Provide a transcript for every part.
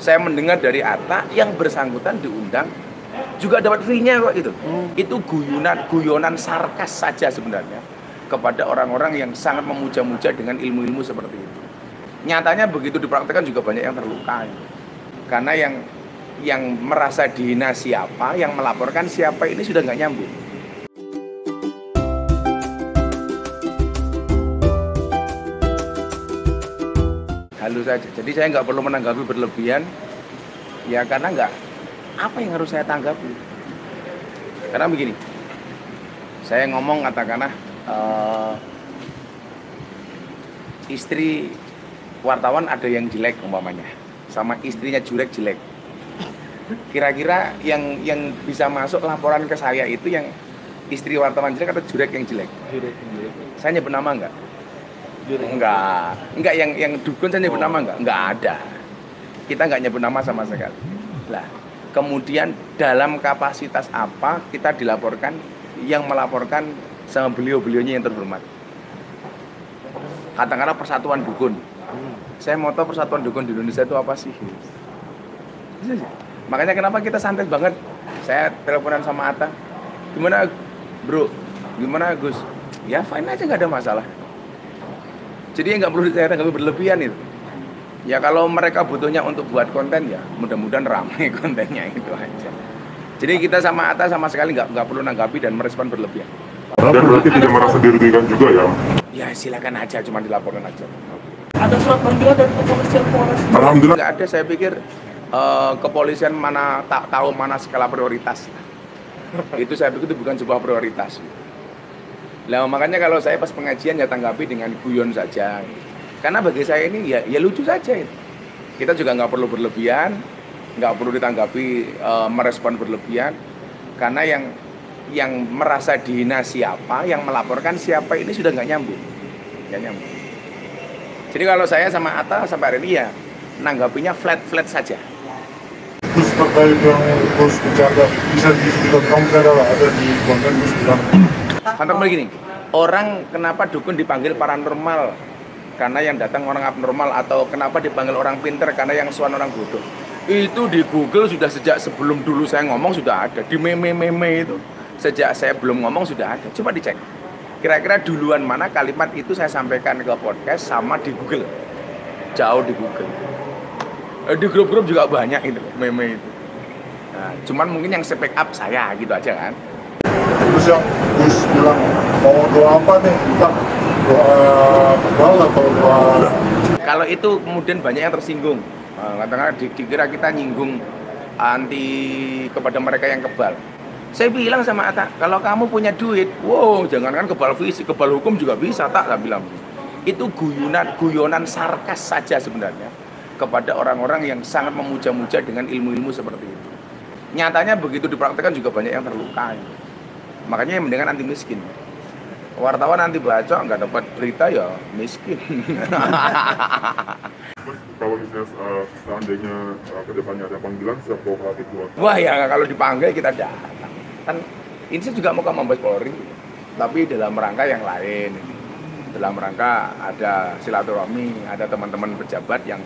Saya mendengar dari Atta yang bersangkutan diundang juga dapat fee-nya kok itu. Itu guyonan sarkas saja sebenarnya kepada orang-orang yang sangat memuja-muja dengan ilmu-ilmu seperti itu. Nyatanya begitu dipraktekkan juga banyak yang terluka. Karena yang merasa dihina siapa, yang melaporkan siapa ini sudah nggak nyambung. Halus saja. Jadi saya nggak perlu menanggapi berlebihan, ya karena nggak. Apa yang harus saya tanggapi? Karena begini, saya ngomong katakanlah istri wartawan ada yang jelek umpamanya, sama istrinya Jurek jelek. Kira-kira yang bisa masuk laporan ke saya itu yang istri wartawan jelek atau Jurek yang jelek? Jurek yang jelek. Saya nyebut nama enggak? Jurek. Enggak yang dukun saya nyebut nama enggak ada. Kita enggak nyebut nama sama sekali. Lah, kemudian dalam kapasitas apa kita dilaporkan, yang melaporkan sama beliau-beliaunya yang terhormat. Katakanlah Persatuan Dukun. Saya mau tahu Persatuan Dukun di Indonesia itu apa sih? Makanya kenapa kita santai banget. Saya teleponan sama Atta. Gimana bro? Gimana Gus? Ya fine aja, nggak ada masalah. Jadi nggak perlu saya tanggapi berlebihan itu. Ya kalau mereka butuhnya untuk buat konten ya mudah-mudahan ramai kontennya itu aja. Jadi kita sama Atta sama sekali nggak perlu nanggapi dan merespon berlebihan. Dan berarti tidak merasa dirugikan juga ya? Ya silakan aja, cuma dilaporkan aja. Ada surat panggilan dari kepolisian Polres? Alhamdulillah. Nggak ada, saya pikir kepolisian mana tak tahu mana skala prioritas. Itu saya pikir itu bukan sebuah prioritas. Lah makanya kalau saya pas pengajian ya tanggapi dengan guyon saja. Karena bagi saya ini ya lucu saja itu. Kita juga nggak perlu berlebihan, nggak perlu ditanggapi merespon berlebihan. Karena yang merasa dihina siapa, yang melaporkan siapa ini sudah nggak nyambung. Nggak nyambung. Jadi kalau saya sama Atta sampai hari ini ya nanggapinya flat saja. Terus terkait yang Gus bercanda, bisa disebutkan kamu ada di konten Gus bilang. Contoh begini, orang kenapa dukun dipanggil paranormal? Karena yang datang orang abnormal, atau kenapa dipanggil orang pinter? Karena yang suan orang bodoh. Itu di Google sudah sejak sebelum dulu saya ngomong sudah ada. Di meme itu sejak saya belum ngomong sudah ada. Coba dicek. Kira-kira duluan mana kalimat itu saya sampaikan ke podcast sama di Google. Jauh di Google. Di grup-grup juga banyak itu meme itu. Nah, cuman mungkin yang speak up saya gitu aja kan. Terus yang Gus bilang mau doa apa nih? Entah doa kebal atau doa. Kalau itu kemudian banyak yang tersinggung. Katakanlah dikira kita nyinggung anti kepada mereka yang kebal. Saya bilang sama Atta, kalau kamu punya duit, wow, jangankan kebal fisik, kebal hukum juga bisa, tak, saya bilang. Itu guyonan sarkas saja sebenarnya kepada orang-orang yang sangat memuja-muja dengan ilmu-ilmu seperti itu. Nyatanya begitu dipraktekkan juga banyak yang terluka. Makanya yang mendingan anti miskin. Wartawan anti bacok nggak dapat berita ya miskin. Kalau misalnya seandainya kedepannya ada panggilan, siap bawa hati keluar. Wah ya kalau dipanggil kita datang. Kan ini saya juga mau ke Mabes Polri, tapi dalam rangka yang lain. Dalam rangka ada silaturahmi, ada teman-teman pejabat yang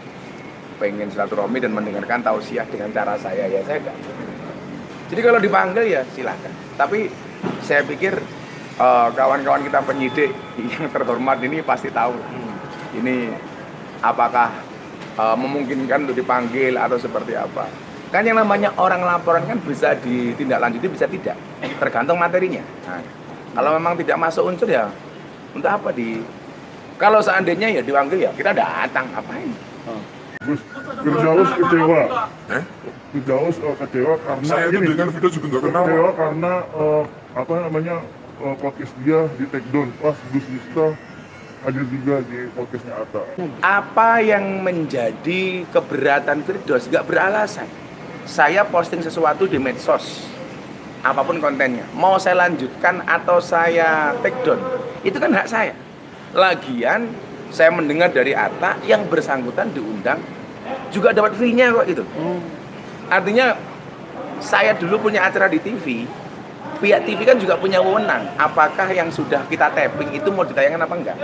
pengen silaturahmi dan mendengarkan tausiah dengan cara saya, ya saya enggak. Jadi kalau dipanggil ya silakan. Tapi saya pikir kawan-kawan kita penyidik yang terhormat ini pasti tahu ini apakah memungkinkan untuk dipanggil atau seperti apa. Kan yang namanya orang laporan kan bisa ditindaklanjuti, bisa tidak, tergantung materinya. Nah, kalau memang tidak masuk unsur ya untuk apa kalau seandainya ya dipanggil ya kita datang, apain. Gus, Firdaus kecewa. Firdaus kecewa karena saya itu dengan video juga nggak kenal. Kecewa karena podcast dia di take down pas Gus Miftah hadir juga di podcastnya Atta. Apa yang menjadi keberatan Firdaus gak beralasan. Saya posting sesuatu di medsos, apapun kontennya, mau saya lanjutkan atau saya take down, itu kan hak saya. Lagian saya mendengar dari Atta yang bersangkutan diundang juga dapat fee-nya kok itu. Artinya saya dulu punya acara di TV, pihak TV kan juga punya wewenang. Apakah yang sudah kita tapping itu mau ditayangkan apa enggak?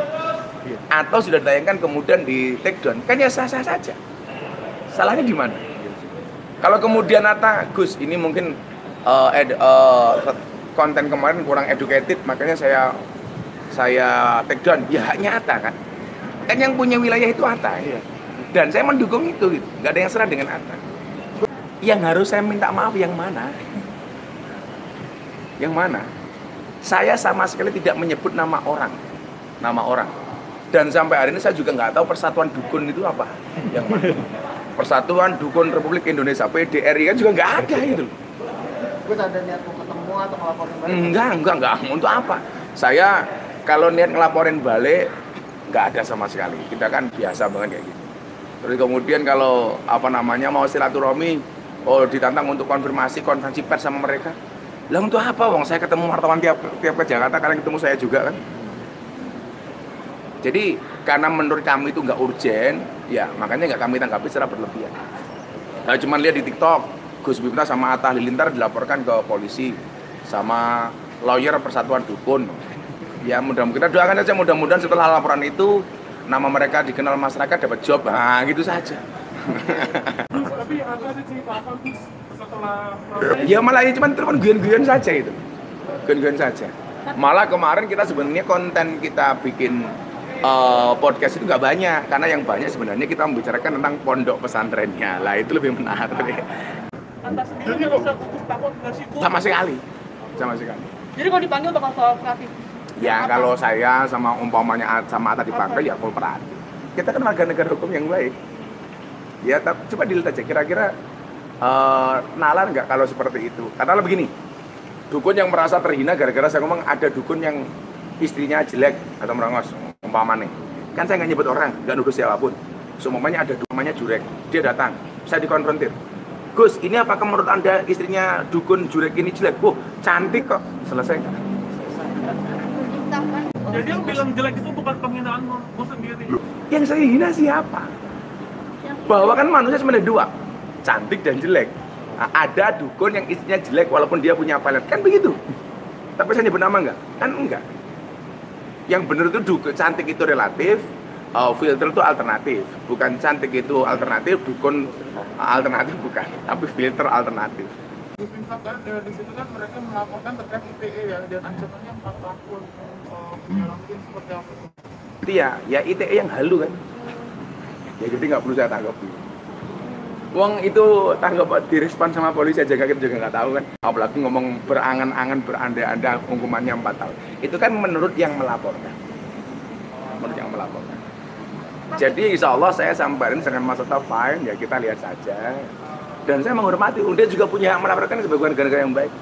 Atau sudah ditayangkan kemudian di take down? Kan ya sah-sah saja. Salahnya di mana? Kalau kemudian Atta, Gus, ini mungkin konten kemarin kurang educated, makanya saya take down. Ya haknya Atta kan. Kan yang punya wilayah itu Atta. Ya. Dan saya mendukung itu, gitu. Nggak ada yang serah dengan Atta. Yang harus saya minta maaf yang mana? Yang mana? Saya sama sekali tidak menyebut nama orang. Dan sampai hari ini saya juga nggak tahu Persatuan Dukun itu apa. Yang mana? Persatuan Dukun Republik Indonesia, PDRI kan juga nggak ada itu. Gus ada niat mau ketemu atau ngelaporin balik? Enggak. Untuk apa? Saya kalau niat ngelaporin balik nggak ada sama sekali. Kita kan biasa banget kayak gitu. Terus kemudian kalau mau silaturahmi, ditantang untuk konfirmasi konferensi pers sama mereka. Lah untuk apa? Wong saya ketemu wartawan tiap ke Jakarta, kalian ketemu saya juga kan. Jadi karena menurut kami itu nggak urgent, ya makanya nggak kami tanggapi secara berlebihan. Nah, cuman lihat di TikTok, Gus Miftah sama Atta Halilintar dilaporkan ke polisi sama lawyer Persatuan Dukun. Ya mudah-mudahan, kita doakan saja mudah-mudahan setelah laporan itu nama mereka dikenal masyarakat, dapat job, nah gitu saja. Tapi ada cerita apa Gus setelah Ya malah ini cuma guyon-guyon saja itu, guyon-guyon saja. Malah kemarin kita sebenarnya konten kita bikin podcast itu nggak banyak, karena yang banyak sebenarnya kita membicarakan tentang pondok pesantrennya. Lah itu lebih menarik. Anda sendiri nggak bisa putus takut nggak sih Gus? Sama sekali. Jadi kalau dipanggil bakal kooperatif? Ya kalau saya sama umpamanya sama Atta dipanggil ya kooperatif. Kita kan warga negara hukum yang baik. Ya coba dilihat aja kira-kira nalar nggak kalau seperti itu. Karena begini, dukun yang merasa terhina gara-gara saya ngomong ada dukun yang istrinya jelek atau merengos umpamanya. Kan saya nggak nyebut orang, nggak nuduh siapapun. Semuanya ada dukunnya Jurek, dia datang, saya dikonfrontir. Gus, ini apakah menurut Anda istrinya dukun Jurek ini jelek? Cantik kok. Selesai. Jadi yang bilang jelek itu bukan penghinaan Gus sendiri. Yang saya hina siapa? Bahwa kan manusia sebenarnya dua, cantik dan jelek. Nah, ada dukun yang istrinya jelek walaupun dia punya pelet, kan begitu. Tapi saya nyebut nama enggak? Kan enggak. Yang benar itu dukun, cantik itu relatif, filter itu alternatif. Bukan cantik itu alternatif, dukun alternatif bukan, tapi filter alternatif. Gus Miftah kan di situ kan mereka melaporkan terkait ITE ya, dan ancamannya 4 tahun. Mungkin seperti apa? Itu ya ITE yang halu kan. Ya jadi nggak perlu saya tanggapi. Wong itu tanggap direspon sama polisi aja kita juga nggak tahu kan. Apalagi ngomong berangan-angan beranda-anda hukumannya 4 tahun. Itu kan menurut yang melaporkan. Jadi insya Allah saya samperin dengan Mas Atta fine, ya kita lihat saja. Dan saya menghormati, dia juga punya hak melaporkan sebagai negara yang baik.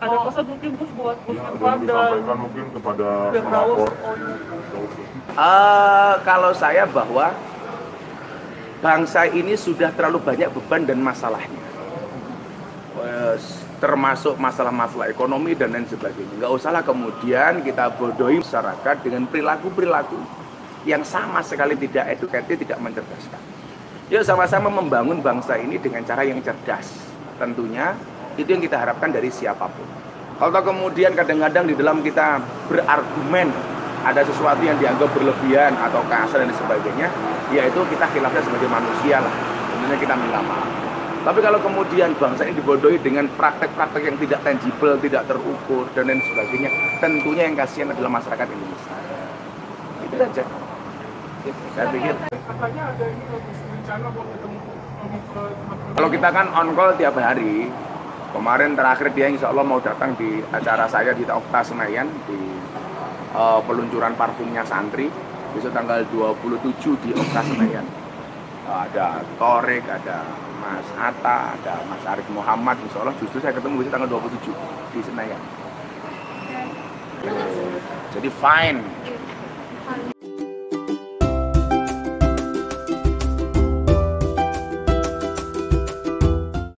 Ada pesan mungkin Gus buat Gus Ada Miftah yang dan disampaikan mungkin kepada Firdaus? pelapor. Kalau saya bahwa bangsa ini sudah terlalu banyak beban dan masalahnya, termasuk masalah-masalah ekonomi dan lain sebagainya. Nggak usahlah kemudian kita bodohi masyarakat dengan perilaku-perilaku yang sama sekali tidak edukatif, tidak mencerdaskan. Yuk sama-sama membangun bangsa ini dengan cara yang cerdas. Tentunya itu yang kita harapkan dari siapapun. Kalau kemudian kadang-kadang di dalam kita berargumen ada sesuatu yang dianggap berlebihan atau kasar dan sebagainya, yaitu kita khilafnya sebagai manusia lah. Tentunya kita minta maaf. Tapi kalau kemudian bangsa ini dibodohi dengan praktek-praktek yang tidak tangible, tidak terukur dan lain sebagainya, tentunya yang kasihan adalah masyarakat Indonesia. Itu saja. Saya pikir. Katanya ada ini rencana buat ketemu ke Kalau kita kan on call tiap hari. Kemarin terakhir dia insya Allah mau datang di acara saya di Okta Senayan di peluncuran parfumnya Santri. Besok tanggal 27 di Okta Senayan. Ada Torik, ada Mas Atta, ada Mas Arif Muhammad. Insya Allah justru saya ketemu besok tanggal 27 di Senayan. Jadi fine.